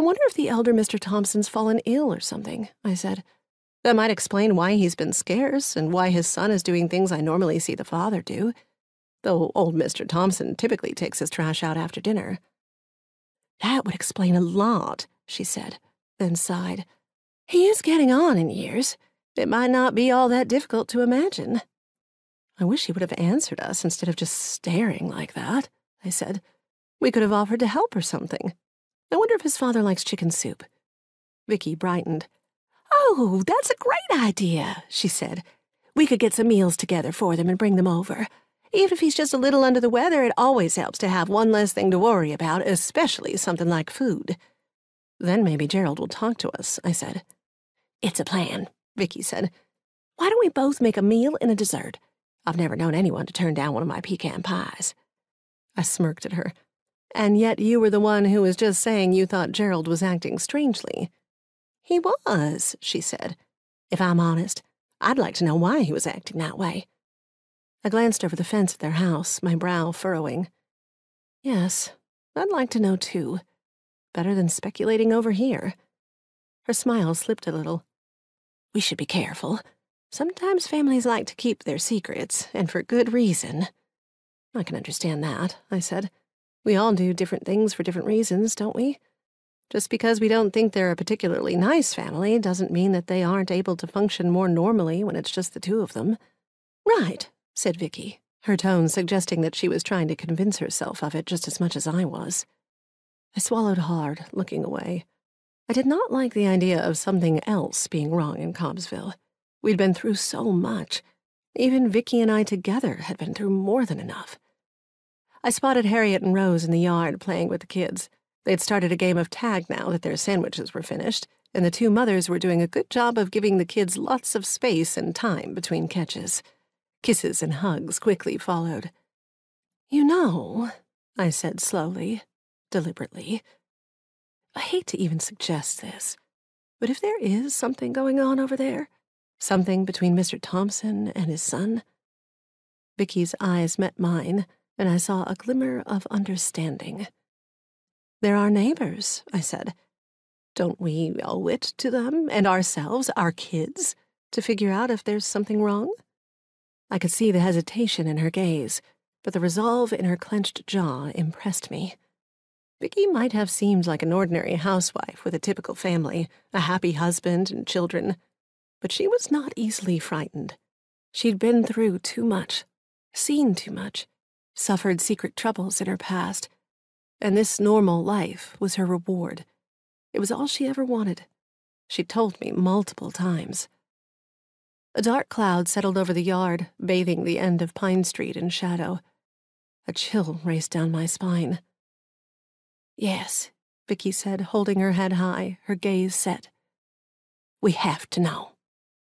I wonder if the elder Mr. Thompson's fallen ill or something, I said. That might explain why he's been scarce and why his son is doing things I normally see the father do, though old Mr. Thompson typically takes his trash out after dinner. That would explain a lot, she said, then sighed. He is getting on in years. It might not be all that difficult to imagine. I wish he would have answered us instead of just staring like that, I said. We could have offered to help or something. I wonder if his father likes chicken soup. Vicky brightened. Oh, that's a great idea, she said. We could get some meals together for them and bring them over. Even if he's just a little under the weather, it always helps to have one less thing to worry about, especially something like food. Then maybe Gerald will talk to us, I said. It's a plan, Vicky said. Why don't we both make a meal and a dessert? I've never known anyone to turn down one of my pecan pies. I smirked at her. And yet you were the one who was just saying you thought Gerald was acting strangely. He was, she said. If I'm honest, I'd like to know why he was acting that way. I glanced over the fence at their house, my brow furrowing. Yes, I'd like to know too. Better than speculating over here. Her smile slipped a little. We should be careful. Sometimes families like to keep their secrets, and for good reason. I can understand that, I said. We all do different things for different reasons, don't we? Just because we don't think they're a particularly nice family doesn't mean that they aren't able to function more normally when it's just the two of them. Right, said Vicky, her tone suggesting that she was trying to convince herself of it just as much as I was. I swallowed hard, looking away. I did not like the idea of something else being wrong in Cobbsville. We'd been through so much. Even Vicky and I together had been through more than enough. I spotted Harriet and Rose in the yard playing with the kids. They'd started a game of tag now that their sandwiches were finished, and the two mothers were doing a good job of giving the kids lots of space and time between catches. Kisses and hugs quickly followed. You know, I said slowly, deliberately, I hate to even suggest this, but if there is something going on over there, something between Mr. Thompson and his son. Vicky's eyes met mine, and I saw a glimmer of understanding. They're our neighbors, I said. Don't we owe it to them and ourselves, our kids, to figure out if there's something wrong? I could see the hesitation in her gaze, but the resolve in her clenched jaw impressed me. Vicky might have seemed like an ordinary housewife with a typical family, a happy husband and children, but she was not easily frightened. She'd been through too much, seen too much, suffered secret troubles in her past, and this normal life was her reward. It was all she ever wanted. She told me multiple times. A dark cloud settled over the yard, bathing the end of Pine Street in shadow. A chill raced down my spine. Yes, Vicky said, holding her head high, her gaze set. We have to know.